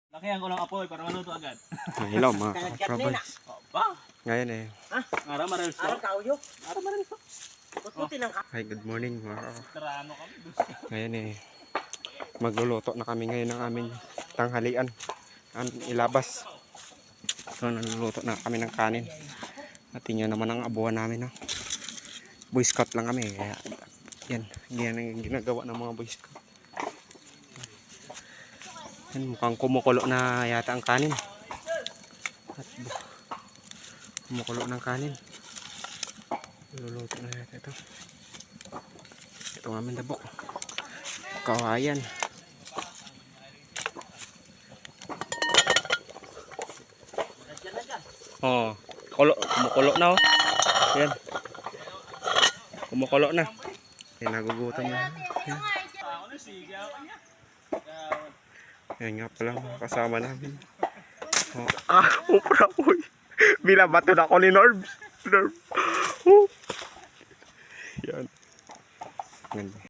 Lakihan ko lang apoy para maluto agad. Hello mga kaprabas. Ba? Ngayon eh. Ara maril so. Arang kauyo. Ara maril so. Puti ng Hi, good morning mga Tarano kami. Ngayon eh. Magluluto na kami ngayon ng aming tanghalian. Ang ilabas. So naluluto na kami ng kanin. At yun naman ang abuhan namin. Boy Scout lang kami. Kaya yan ang ginagawa ng mga Boy Scout. Yan, mukhang kumukulo na yata ang kanin. At kumukulo ng kanin. Luluto na yata ito. Ito nga mandabok. Kawayan. Oh, kumukulo na oh. Yan. Kumukulo na. Yan, nagugutom na. Yan. Yan nga pala mga kasama namin. Oh. Upra uy. Binabato na ako ni Norb. Oh.